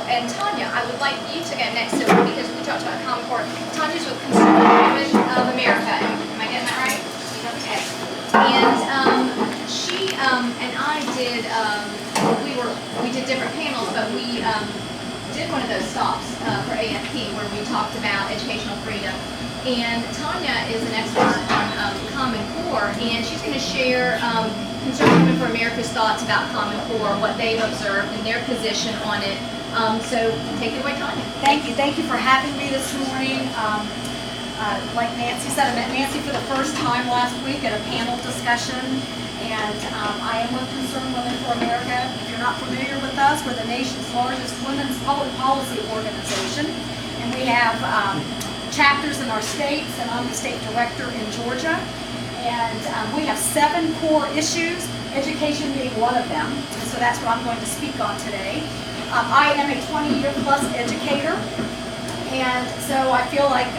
and Tanya, I would like you to go next to her because we talked about Common Core. Tanya's with Conservative Women of America. Am I getting that right? Okay. And she and I did. We did different panels, but we did one of those stops for AFP where we talked about educational freedom. And Tanya is an expert on Common Core, and she's going to share Conservative Women for America's thoughts about Common Core, what they've observed, and their position on it. So take it away, Tanya. Thank you. Thank you for having me this morning. Like Nancy said, I met Nancy for the first time last week at a panel discussion, and I am with Conservative Women for America. If you're not familiar with us, we're the nation's largest women's public policy organization, and we have chapters in our states, and I'm the state director in Georgia. And we have 7 core issues, education being one of them. And so that's what I'm going to speak on today. I am a 20-year plus educator, and so I feel like...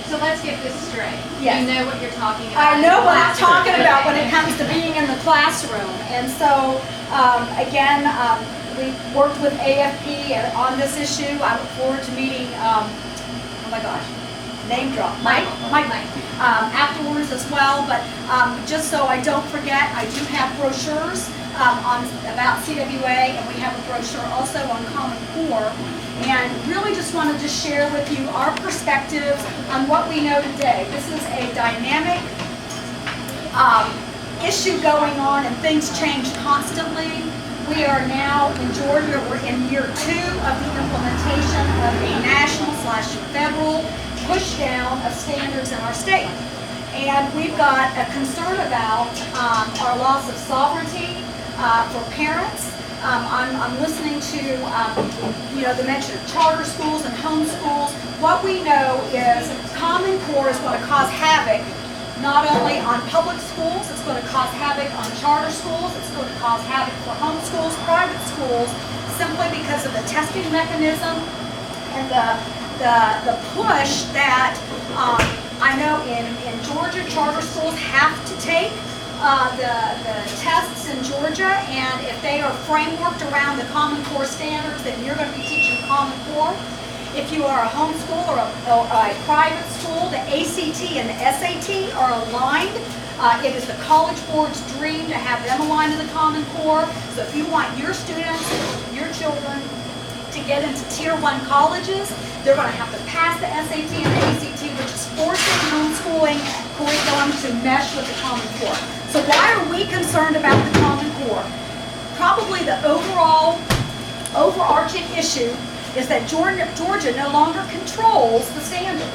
so let's get this straight. Yes. You know what you're talking about. I know what I'm talking about when it comes to being in the classroom. And so, again, we worked with AFP on this issue. I look forward to meeting, oh my gosh, name drop, Mike afterwards as well. But just so I don't forget, I do have brochures about CWA, and we have a brochure also on Common Core. And really just wanted to share with you our perspectives on what we know today. This is a dynamic issue going on, and things change constantly. We are now in Georgia, we're in year 2 of the implementation of a national/federal push down of standards in our state. And we've got a concern about our loss of sovereignty for parents. I'm listening to the mention of charter schools and homeschools. What we know is Common Core is going to cause havoc not only on public schools, it's going to cause havoc on charter schools, it's going to cause havoc for homeschools, private schools, simply because of the testing mechanism and the push that I know in Georgia, charter schools have to take the tests in Georgia, and if they are frameworked around the Common Core standards, then you're going to be teaching Common Core. If you are a homeschool or a private school, the ACT and the SAT are aligned. It is the College Board's dream to have them aligned to the Common Core. So if you want your students, your children, to get into Tier 1 colleges, they're going to have to pass the SAT and the ACT, which is forcing homeschooling curriculum to mesh with the Common Core. So why are we concerned about the Common Core? Probably the overarching issue is that Georgia no longer controls the standards.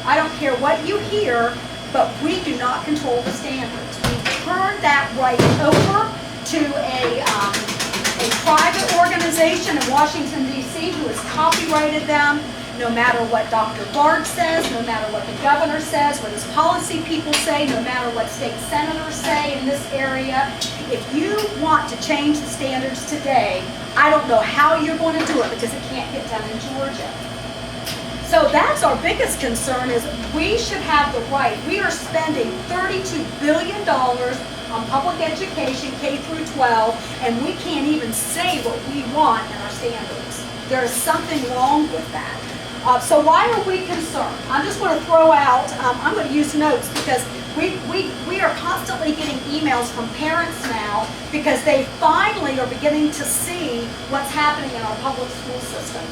I don't care what you hear, but we do not control the standards. We turned that right over to a private organization in Washington, D.C. who has copyrighted them. No matter what Dr. Bard says, no matter what the governor says, what his policy people say, no matter what state senators say in this area, if you want to change the standards today, I don't know how you're going to do it because it can't get done in Georgia. So that's our biggest concern, is we should have the right. We are spending $32 billion on public education, K through 12, and we can't even say what we want in our standards. There is something wrong with that. So why are we concerned? I'm just going to throw out, I'm going to use notes because we are constantly getting emails from parents now because they finally are beginning to see what's happening in our public school system.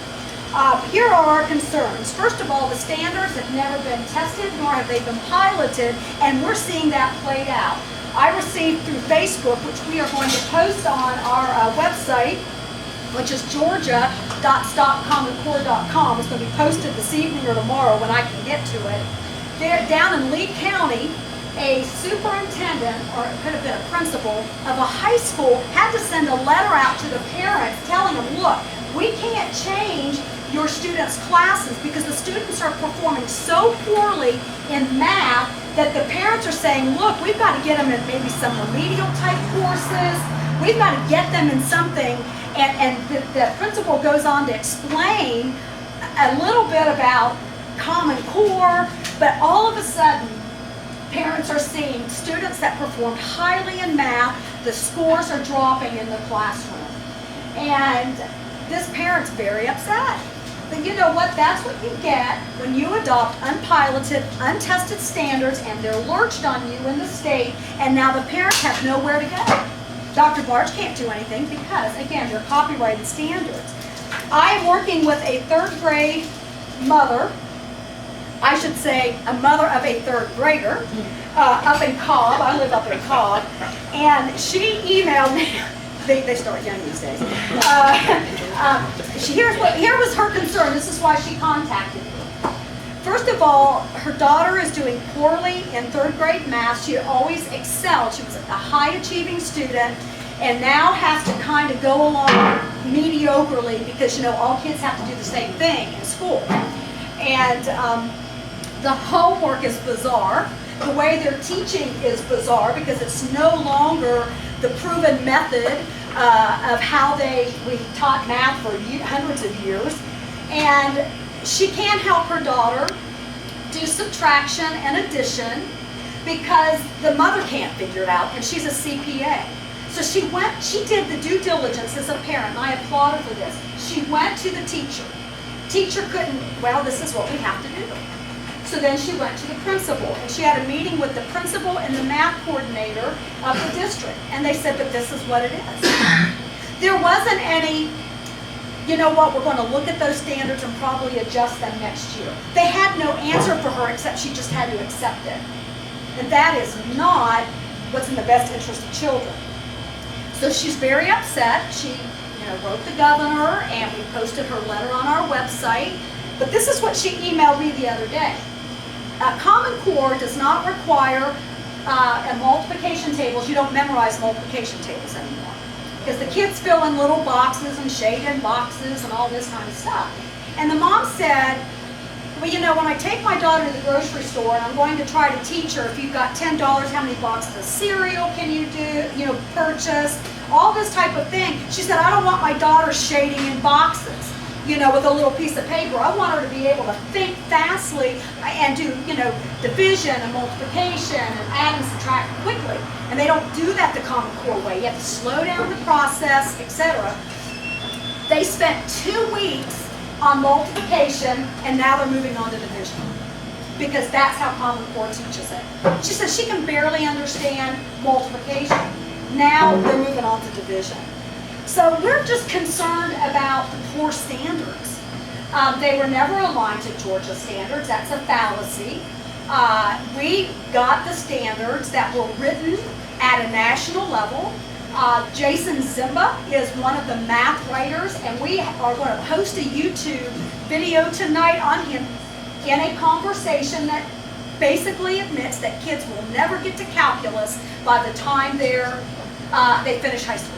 Here are our concerns. First of all, the standards have never been tested, nor have they been piloted, and we're seeing that played out. I received through Facebook, which we are going to post on our website, which is georgia.stopcommoncore.com. It's going to be posted this evening or tomorrow when I can get to it. There, down in Lee County, a superintendent, or it could have been a principal, of a high school had to send a letter out to the parents telling them, look, we can't change your students' classes because the students are performing so poorly in math that the parents are saying, look, we've got to get them in maybe some remedial type courses. We've got to get them in something. And the principal goes on to explain a little bit about Common Core, but all of a sudden, parents are seeing students that performed highly in math, the scores are dropping in the classroom. And this parent's very upset. But you know what? That's what you get when you adopt unpiloted, untested standards and they're lurched on you in the state, and now the parents have nowhere to go. Dr. Barge can't do anything because, again, they're copyrighted standards. I am working with a third grade mother, I should say a mother of a third grader, up in Cobb. I live up in Cobb. And she emailed me. They start young these days. Here was her concern. This is why she contacted me. First of all, her daughter is doing poorly in third grade math. She had always excelled. She was a high achieving student and now has to kind of go along mediocrely because, you know, all kids have to do the same thing in school. And the homework is bizarre. The way they're teaching is bizarre because it's no longer the proven method of how we taught math for hundreds of years. And she can't help her daughter do subtraction and addition because the mother can't figure it out, and she's a CPA. So she did the due diligence as a parent, and I applaud her for this. She went to the teacher. Teacher couldn't, well, this is what we have to do. So then she went to the principal, and she had a meeting with the principal and the math coordinator of the district. And they said, but this is what it is. There wasn't any, you know what, we're going to look at those standards and probably adjust them next year. They had no answer for her except she just had to accept it. And that is not what's in the best interest of children. So she's very upset. She wrote the governor, and we posted her letter on our website. But this is what she emailed me the other day. Common Core does not require multiplication tables. You don't memorize multiplication tables anymore. Because the kids fill in little boxes and shade in boxes and all this kind of stuff. And the mom said, well, you know, when I take my daughter to the grocery store and I'm going to try to teach her, if you've got $10, how many boxes of cereal can you purchase? All this type of thing. She said, I don't want my daughter shading in boxes, with a little piece of paper. I want her to be able to think fastly and do, division and multiplication and add and subtract quickly. And they don't do that the Common Core way. You have to slow down the process, etc. They spent 2 weeks on multiplication, and now they're moving on to division. Because that's how Common Core teaches it. She says she can barely understand multiplication. Now they're moving on to division. So we're just concerned about the poor standards. They were never aligned to Georgia standards. That's a fallacy. We got the standards that were written at a national level. Jason Zimba is one of the math writers, and we are going to post a YouTube video tonight on him in a conversation that basically admits that kids will never get to calculus by the time they finish high school.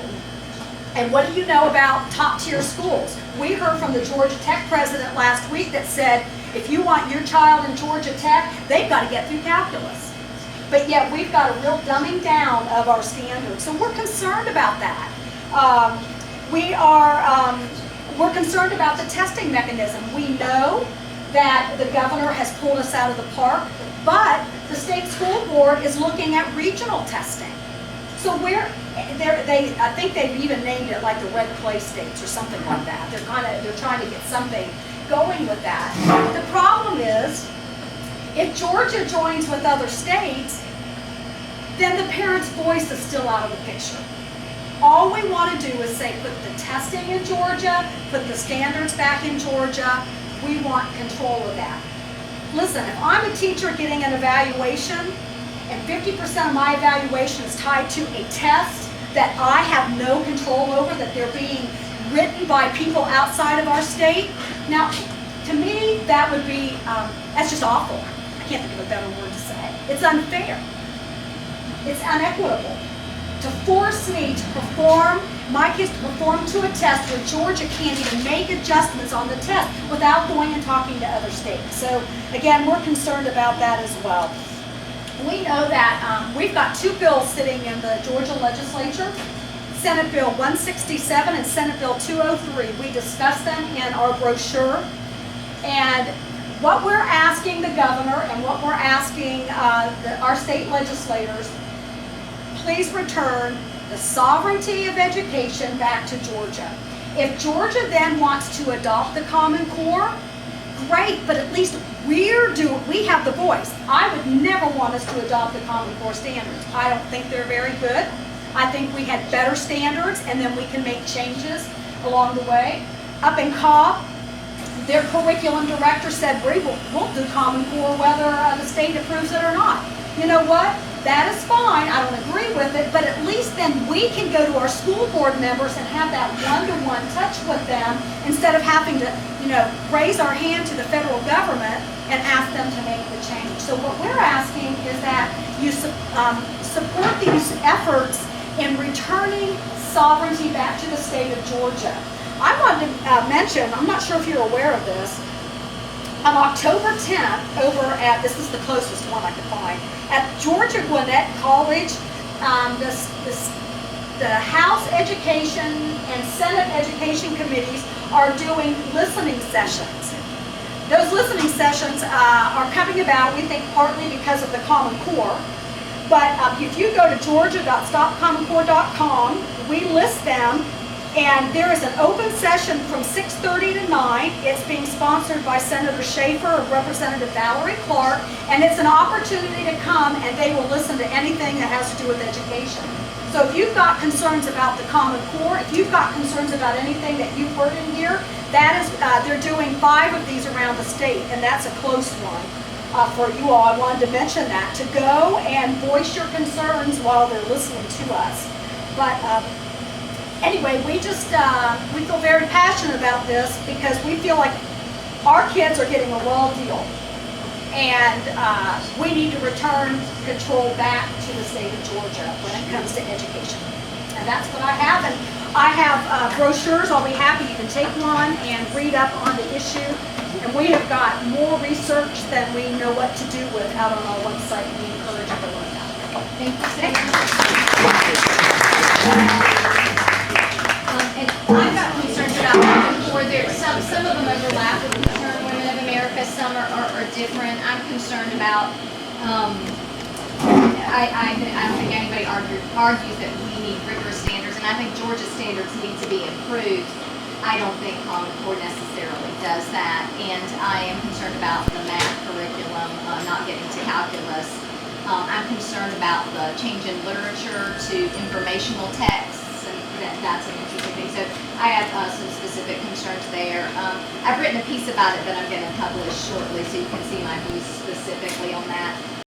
And what do you know about top-tier schools? We heard from the Georgia Tech president last week that said, if you want your child in Georgia Tech, they've got to get through calculus. But yet we've got a real dumbing down of our standards. So we're concerned about that. We're concerned about the testing mechanism. We know that the governor has pulled us out of the park, but the state school board is looking at regional testing. So I think they've even named it like the red clay states or something like that. They're trying to get something going with that. The problem is, if Georgia joins with other states, then the parent's voice is still out of the picture. All we want to do is say, put the testing in Georgia, put the standards back in Georgia. We want control of that. Listen, if I'm a teacher getting an evaluation, and 50% of my evaluation is tied to a test that I have no control over, that they're being written by people outside of our state. Now, to me, that would be, that's just awful. I can't think of a better word to say. It's unfair. It's unequitable. To force me to perform, my kids to perform to a test where Georgia can't even make adjustments on the test without going and talking to other states. So, again, we're concerned about that as well. We know that we've got 2 bills sitting in the Georgia legislature, Senate Bill 167 and Senate Bill 203. We discussed them in our brochure. And what we're asking the governor and what we're asking our state legislators, please return the sovereignty of education back to Georgia. If Georgia then wants to adopt the Common Core, great, but at least we have the voice. I would never want us to adopt the Common Core standards. I don't think they're very good. I think we had better standards, and then we can make changes along the way. Up in Cobb, their curriculum director said, we'll do Common Core whether the state approves it or not. You know what? That is fine. I don't agree with it, but at least then we can go to our school board members and have that one-to-one touch with them instead of having to, raise our hand to the federal government and ask them to make the change. So what we're asking is that you support these efforts in returning sovereignty back to the state of Georgia. I wanted to mention, I'm not sure if you're aware of this, on October 10th, over at, this is the closest one I could find, at Georgia Gwinnett College, the House Education and Senate Education Committees are doing listening sessions. Those listening sessions are coming about, we think, partly because of the Common Core. But if you go to georgia.stopcommoncore.com, we list them. And there is an open session from 6:30 to 9. It's being sponsored by Senator Schaefer or Representative Valerie Clark. And it's an opportunity to come and they will listen to anything that has to do with education. So if you've got concerns about the Common Core, if you've got concerns about anything that you've heard in here, that is, they're doing 5 of these around the state, and that's a close one for you all. I wanted to mention that, to go and voice your concerns while they're listening to us. But anyway, we feel very passionate about this because we feel like our kids are getting a raw deal. And we need to return control back to the state of Georgia when it comes to education. And that's what I have. And I have brochures. I'll be happy you can take one and read up on the issue. And we have got more research than we know what to do with out on our website. We encourage you to look at it. Thank you so much. And I've got concerns about Common Core. Some of them overlap with Concerned Women of America. Some are different. I'm concerned about. I don't think anybody argues that we need rigorous standards, and I think Georgia's standards need to be improved. I don't think Common Core necessarily does that, and I am concerned about the math curriculum not getting to calculus. I'm concerned about the change in literature to informational texts, and that's an interesting thing. So I have some specific concerns there. I've written a piece about it that I'm going to publish shortly, so you can see my views specifically on that.